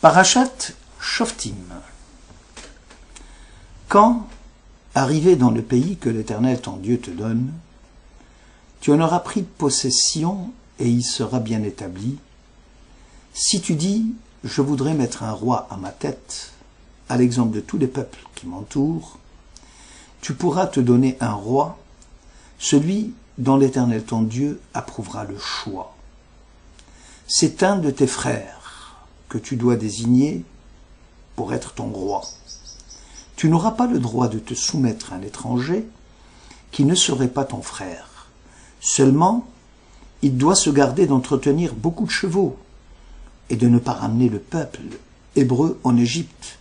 Parashat Shoftim. Quand, arrivé dans le pays que l'Éternel ton Dieu te donne, tu en auras pris possession et y seras bien établi, si tu dis « Je voudrais mettre un roi à ma tête », à l'exemple de tous les peuples qui m'entourent, tu pourras te donner un roi, celui dont l'Éternel ton Dieu approuvera le choix. C'est un de tes frères que tu dois désigner pour être ton roi. Tu n'auras pas le droit de te soumettre à un étranger qui ne serait pas ton frère. Seulement, il doit se garder d'entretenir beaucoup de chevaux et de ne pas ramener le peuple hébreu en Égypte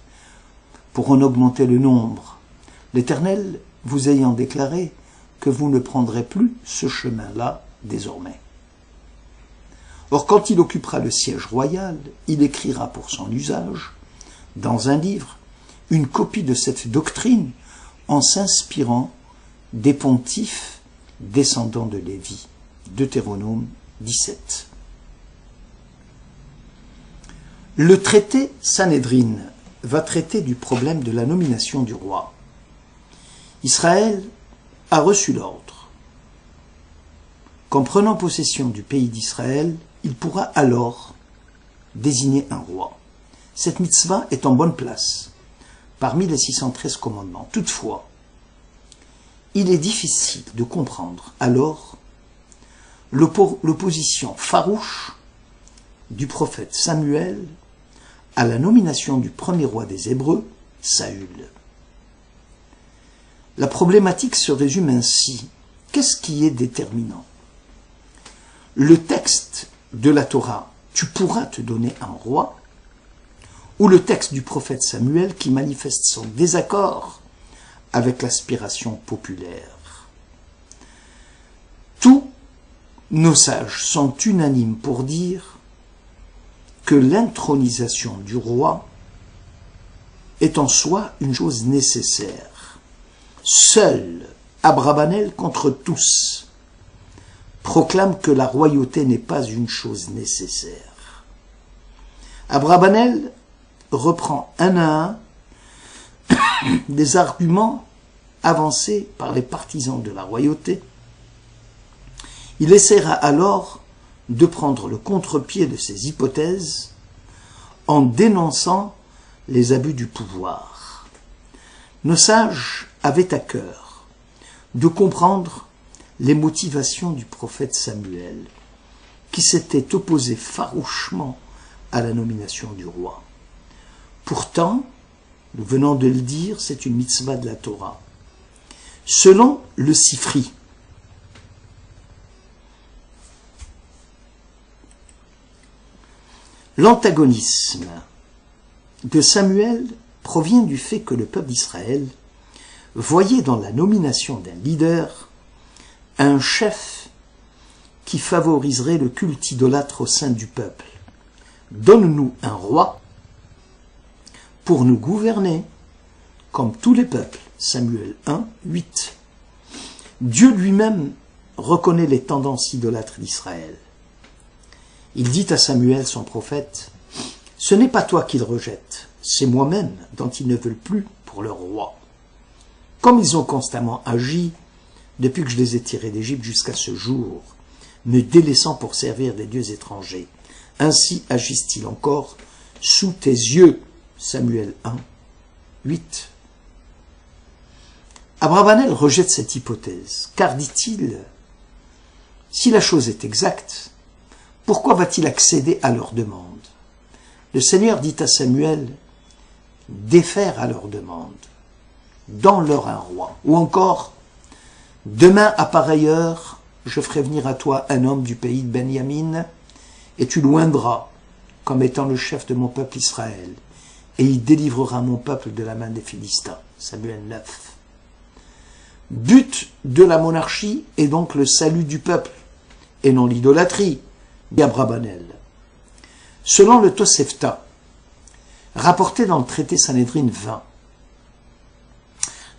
pour en augmenter le nombre, l'Éternel vous ayant déclaré que vous ne prendrez plus ce chemin-là désormais. Or, quand il occupera le siège royal, il écrira pour son usage, dans un livre, une copie de cette doctrine en s'inspirant des pontifes descendants de Lévi. Deutéronome 17. Le traité Sanhédrin va traiter du problème de la nomination du roi. Israël a reçu l'ordre qu'en prenant possession du pays d'Israël, il pourra alors désigner un roi. Cette mitzvah est en bonne place parmi les 613 commandements. Toutefois, il est difficile de comprendre alors l'opposition farouche du prophète Samuel à la nomination du premier roi des Hébreux, Saül. La problématique se résume ainsi. Qu'est-ce qui est déterminant? Le texte de la Torah, tu pourras te donner un roi, ou le texte du prophète Samuel qui manifeste son désaccord avec l'aspiration populaire. Tous nos sages sont unanimes pour dire que l'intronisation du roi est en soi une chose nécessaire. Seul Abrabanel contre tous proclame que la royauté n'est pas une chose nécessaire. Abrabanel reprend un à un des arguments avancés par les partisans de la royauté. Il essaiera alors de prendre le contre-pied de ces hypothèses en dénonçant les abus du pouvoir. Nos sages avaient à cœur de comprendre les motivations du prophète Samuel, qui s'était opposé farouchement à la nomination du roi. Pourtant, nous venons de le dire, c'est une mitzvah de la Torah. Selon le Sifri, l'antagonisme de Samuel provient du fait que le peuple d'Israël voyait dans la nomination d'un leader un chef qui favoriserait le culte idolâtre au sein du peuple. Donne-nous un roi pour nous gouverner comme tous les peuples. Samuel 1, 8. Dieu lui-même reconnaît les tendances idolâtres d'Israël. Il dit à Samuel, son prophète, « Ce n'est pas toi qu'ils rejettent, c'est moi-même dont ils ne veulent plus pour leur roi. Comme ils ont constamment agi depuis que je les ai tirés d'Égypte jusqu'à ce jour, me délaissant pour servir des dieux étrangers. Ainsi agissent-ils encore sous tes yeux. » Samuel 1, 8. Abrabanel rejette cette hypothèse, car, dit-il, si la chose est exacte, pourquoi va-t-il accéder à leur demande? Le Seigneur dit à Samuel, défaire à leur demande, donne-leur un roi, ou encore, demain à pareille heure, je ferai venir à toi un homme du pays de Benjamin, et tu l'oindras comme étant le chef de mon peuple Israël, et il délivrera mon peuple de la main des Philistins. Samuel 9. But de la monarchie est donc le salut du peuple, et non l'idolâtrie, dit Abrabanel. Selon le Tosefta, rapporté dans le traité Sanhédrin 20,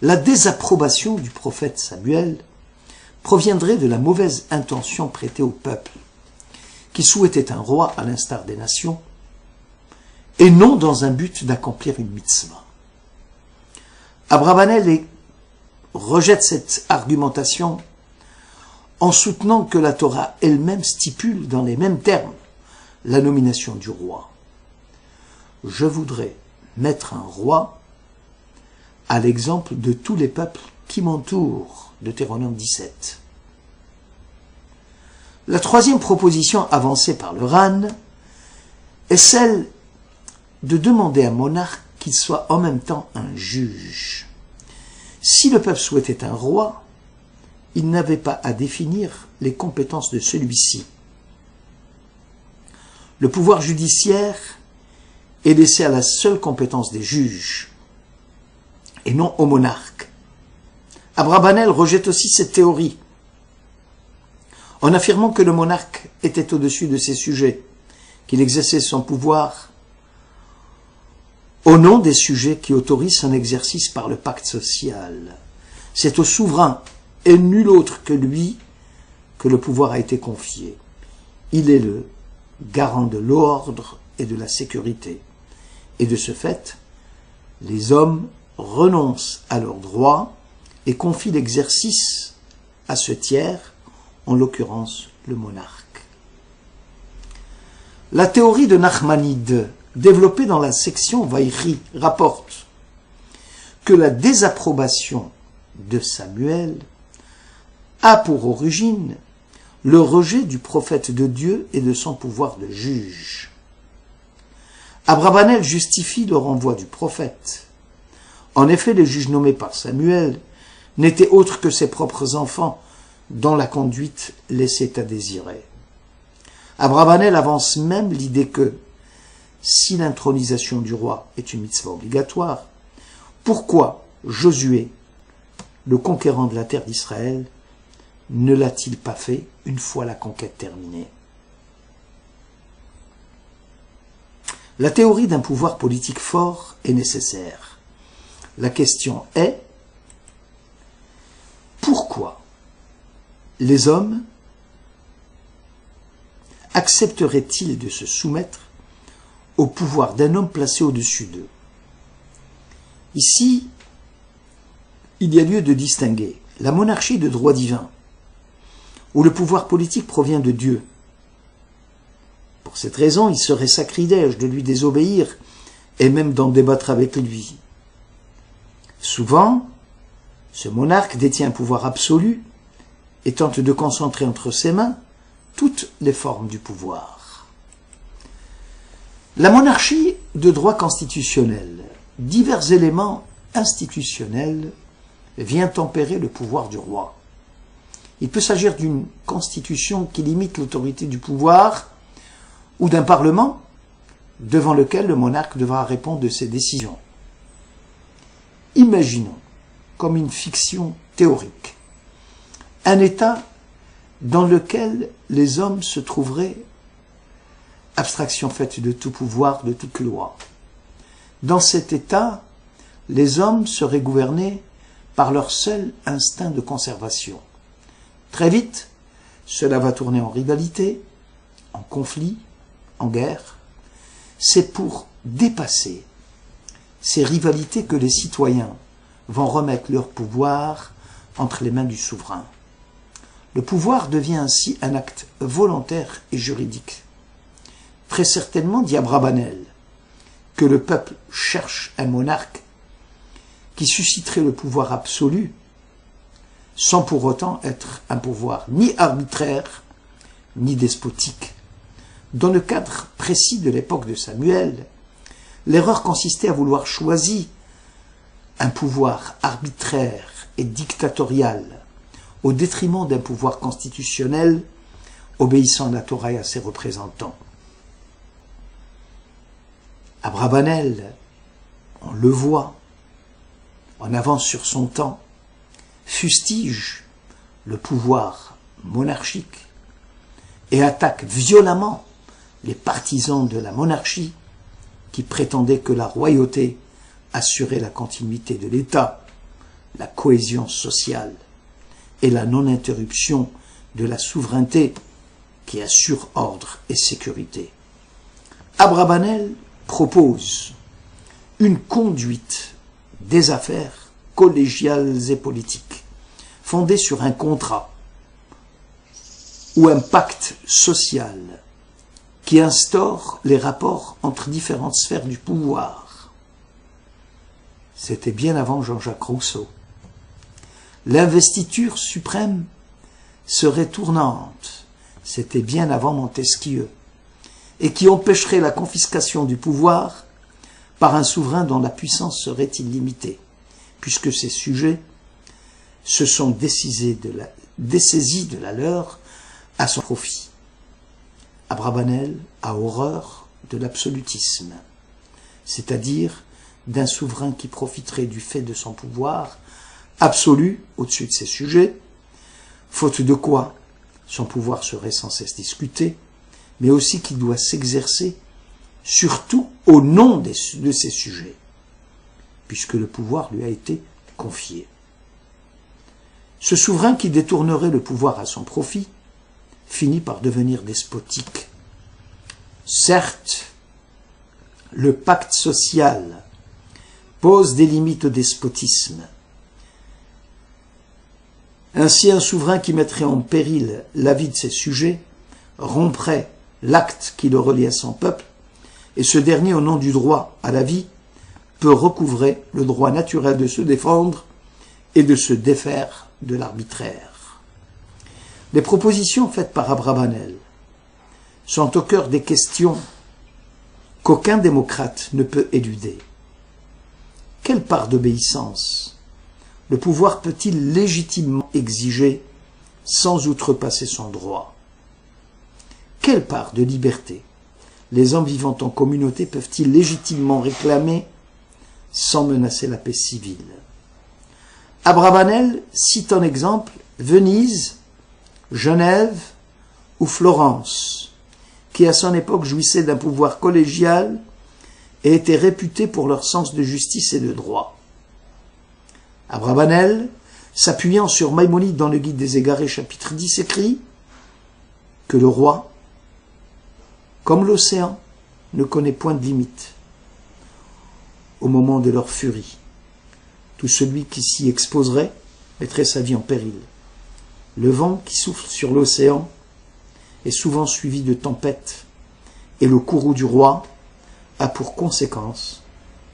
la désapprobation du prophète Samuel proviendrait de la mauvaise intention prêtée au peuple, qui souhaitait un roi à l'instar des nations, et non dans un but d'accomplir une mitzvah. Abravanel rejette cette argumentation en soutenant que la Torah elle-même stipule dans les mêmes termes la nomination du roi. Je voudrais mettre un roi à l'exemple de tous les peuples qui m'entourent, Deutéronome 17. La troisième proposition avancée par le RAN est celle de demander à un monarque qu'il soit en même temps un juge. Si le peuple souhaitait un roi, il n'avait pas à définir les compétences de celui-ci. Le pouvoir judiciaire est laissé à la seule compétence des juges, et non au monarque. Abravanel rejette aussi cette théorie, en affirmant que le monarque était au-dessus de ses sujets, qu'il exerçait son pouvoir au nom des sujets qui autorisent son exercice par le pacte social. C'est au souverain et nul autre que lui que le pouvoir a été confié. Il est le garant de l'ordre et de la sécurité. Et de ce fait, les hommes renoncent à leurs droits et confient l'exercice à ce tiers, en l'occurrence le monarque. La théorie de Nachmanide, développée dans la section Vaïchi, rapporte que la désapprobation de Samuel a pour origine le rejet du prophète de Dieu et de son pouvoir de juge. Abravanel justifie le renvoi du prophète. En effet, les juges nommés par Samuel n'étaient autres que ses propres enfants, dont la conduite laissait à désirer. Abravanel avance même l'idée que, si l'intronisation du roi est une mitzvah obligatoire, pourquoi Josué, le conquérant de la terre d'Israël, ne l'a-t-il pas fait une fois la conquête terminée? La théorie d'un pouvoir politique fort est nécessaire. La question est, pourquoi les hommes accepteraient-ils de se soumettre au pouvoir d'un homme placé au-dessus d'eux? Ici, il y a lieu de distinguer la monarchie de droit divin, où le pouvoir politique provient de Dieu. Pour cette raison, il serait sacrilège de lui désobéir et même d'en débattre avec lui. Souvent, ce monarque détient un pouvoir absolu et tente de concentrer entre ses mains toutes les formes du pouvoir. La monarchie de droit constitutionnel, divers éléments institutionnels viennent tempérer le pouvoir du roi. Il peut s'agir d'une constitution qui limite l'autorité du pouvoir ou d'un parlement devant lequel le monarque devra répondre de ses décisions. Imaginons, comme une fiction théorique, un État dans lequel les hommes se trouveraient abstraction faite de tout pouvoir, de toute loi. Dans cet État, les hommes seraient gouvernés par leur seul instinct de conservation. Très vite, cela va tourner en rivalité, en conflit, en guerre. C'est pour dépasser ces rivalités que les citoyens vont remettre leur pouvoir entre les mains du souverain. Le pouvoir devient ainsi un acte volontaire et juridique. Très certainement, dit Abravanel, que le peuple cherche un monarque qui susciterait le pouvoir absolu, sans pour autant être un pouvoir ni arbitraire, ni despotique. Dans le cadre précis de l'époque de Samuel, l'erreur consistait à vouloir choisir un pouvoir arbitraire et dictatorial au détriment d'un pouvoir constitutionnel obéissant à la Torah et à ses représentants. Abravanel, on le voit, en avance sur son temps, fustige le pouvoir monarchique et attaque violemment les partisans de la monarchie qui prétendaient que la royauté assurait la continuité de l'État, la cohésion sociale et la non-interruption de la souveraineté qui assure ordre et sécurité. Abravanel propose une conduite des affaires collégiales et politiques, fondée sur un contrat ou un pacte social qui instaure les rapports entre différentes sphères du pouvoir. C'était bien avant Jean-Jacques Rousseau. L'investiture suprême serait tournante. C'était bien avant Montesquieu. Et qui empêcherait la confiscation du pouvoir par un souverain dont la puissance serait illimitée, puisque ces sujets se sont dessaisis de la leur à son profit. Abravanel a horreur de l'absolutisme, c'est-à-dire d'un souverain qui profiterait du fait de son pouvoir absolu au-dessus de ses sujets, faute de quoi son pouvoir serait sans cesse discuté, mais aussi qui doit s'exercer surtout au nom de ses sujets, puisque le pouvoir lui a été confié. Ce souverain qui détournerait le pouvoir à son profit finit par devenir despotique. Certes, le pacte social pose des limites au despotisme. Ainsi, un souverain qui mettrait en péril la vie de ses sujets romprait l'acte qui le relie à son peuple, et ce dernier, au nom du droit à la vie, peut recouvrer le droit naturel de se défendre et de se défaire de l'arbitraire. Les propositions faites par Abravanel sont au cœur des questions qu'aucun démocrate ne peut éluder. Quelle part d'obéissance le pouvoir peut-il légitimement exiger sans outrepasser son droit? Quelle part de liberté les hommes vivant en communauté peuvent-ils légitimement réclamer sans menacer la paix civile? Abravanel cite en exemple Venise, Genève ou Florence, qui à son époque jouissaient d'un pouvoir collégial et étaient réputés pour leur sens de justice et de droit. Abravanel, s'appuyant sur Maïmonide dans le Guide des Égarés chapitre 10, écrit que le roi, comme l'océan, ne connaît point de limite au moment de leur furie. Tout celui qui s'y exposerait mettrait sa vie en péril. Le vent qui souffle sur l'océan est souvent suivi de tempêtes, et le courroux du roi a pour conséquence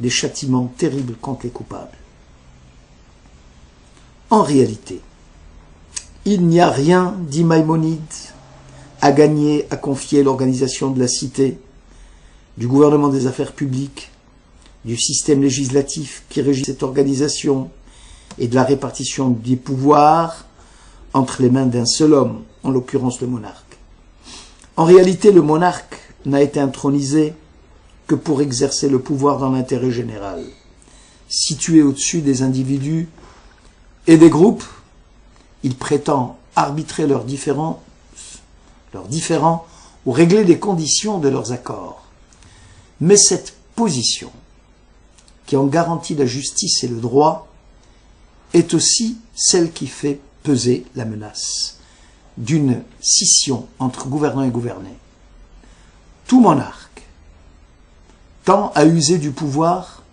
des châtiments terribles contre les coupables. En réalité, il n'y a rien, dit Maïmonide, à gagner à confier l'organisation de la cité, du gouvernement des affaires publiques, du système législatif qui régit cette organisation et de la répartition des pouvoirs entre les mains d'un seul homme, en l'occurrence le monarque. En réalité, le monarque n'a été intronisé que pour exercer le pouvoir dans l'intérêt général. Situé au-dessus des individus et des groupes, il prétend arbitrer leurs différends ou régler les conditions de leurs accords. Mais cette position, qui en garantit la justice et le droit, est aussi celle qui fait peser la menace d'une scission entre gouvernants et gouvernés. Tout monarque tend à user du pouvoir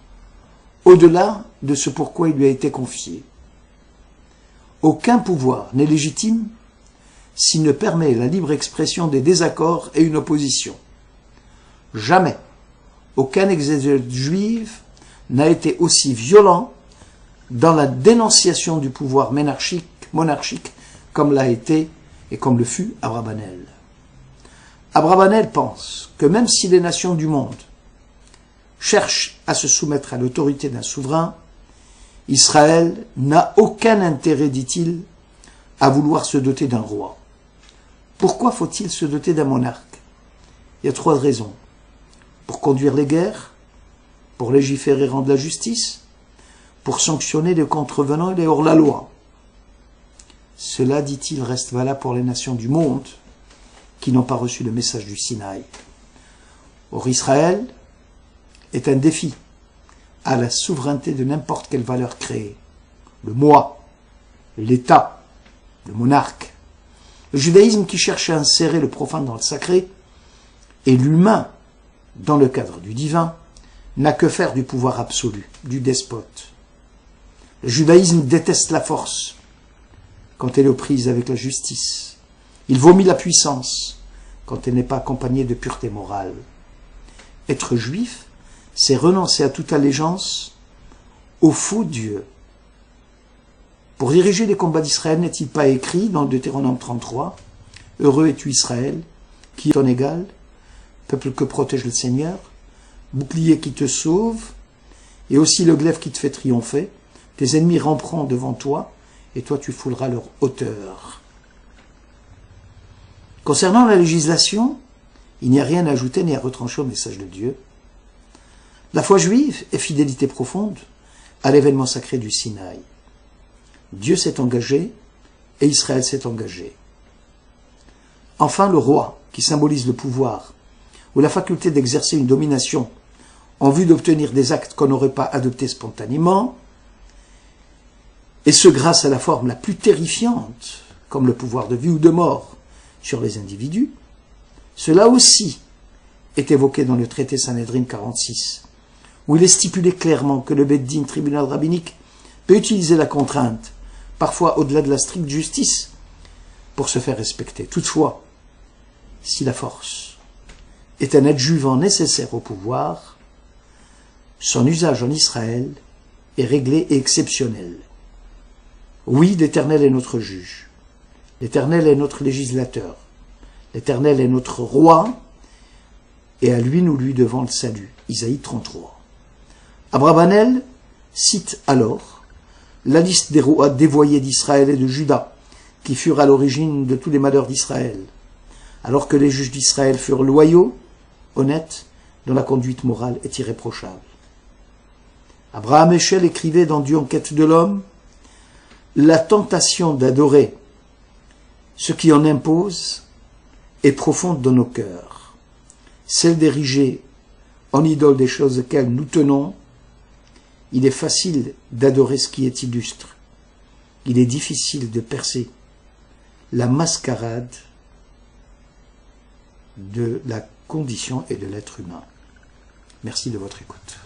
au-delà de ce pourquoi il lui a été confié. Aucun pouvoir n'est légitime s'il ne permet la libre expression des désaccords et une opposition. Jamais aucun exégète juif n'a été aussi violent dans la dénonciation du pouvoir monarchique comme l'a été et comme le fut Abravanel. Abravanel pense que même si les nations du monde cherchent à se soumettre à l'autorité d'un souverain, Israël n'a aucun intérêt, dit-il, à vouloir se doter d'un roi. Pourquoi faut-il se doter d'un monarque? Il y a 3 raisons. Pour conduire les guerres, pour légiférer et rendre la justice, pour sanctionner les contrevenants et les hors-la-loi. Cela, dit-il, reste valable pour les nations du monde qui n'ont pas reçu le message du Sinaï. Or, Israël est un défi à la souveraineté de n'importe quelle valeur créée. Le moi, l'État, le monarque. Le judaïsme qui cherche à insérer le profane dans le sacré et l'humain dans le cadre du divin, n'a que faire du pouvoir absolu, du despote. Le judaïsme déteste la force quand elle est aux prises avec la justice. Il vomit la puissance quand elle n'est pas accompagnée de pureté morale. Être juif, c'est renoncer à toute allégeance au faux Dieu. Pour diriger les combats d'Israël, n'est-il pas écrit dans Deutéronome 33 « Heureux es-tu Israël, qui est ton égal, peuple que protège le Seigneur, bouclier qui te sauve, et aussi le glaive qui te fait triompher. Tes ennemis ramperont devant toi, et toi tu fouleras leur hauteur. » Concernant la législation, il n'y a rien à ajouter ni à retrancher au message de Dieu. La foi juive est fidélité profonde à l'événement sacré du Sinaï. Dieu s'est engagé et Israël s'est engagé. Enfin, le roi, qui symbolise le pouvoir, ou la faculté d'exercer une domination en vue d'obtenir des actes qu'on n'aurait pas adoptés spontanément, et ce grâce à la forme la plus terrifiante, comme le pouvoir de vie ou de mort sur les individus, cela aussi est évoqué dans le traité Sanhedrin 46, où il est stipulé clairement que le Beth Din, tribunal rabbinique, peut utiliser la contrainte, parfois au-delà de la stricte justice, pour se faire respecter. Toutefois, si la force est un adjuvant nécessaire au pouvoir, son usage en Israël est réglé et exceptionnel. Oui, l'Éternel est notre juge. L'Éternel est notre législateur. L'Éternel est notre roi, et à lui nous lui devons le salut. Isaïe 33. Abravanel cite alors la liste des rois dévoyés d'Israël et de Juda, qui furent à l'origine de tous les malheurs d'Israël, alors que les juges d'Israël furent loyaux, honnêtes, dont la conduite morale est irréprochable. Abraham Heschel écrivait dans Dieu en quête de l'homme, « La tentation d'adorer ce qui en impose est profonde dans nos cœurs. Celle d'ériger en idole des choses auxquelles nous tenons. Il est facile d'adorer ce qui est illustre. Il est difficile de percer la mascarade de la condition et de l'être humain. » Merci de votre écoute.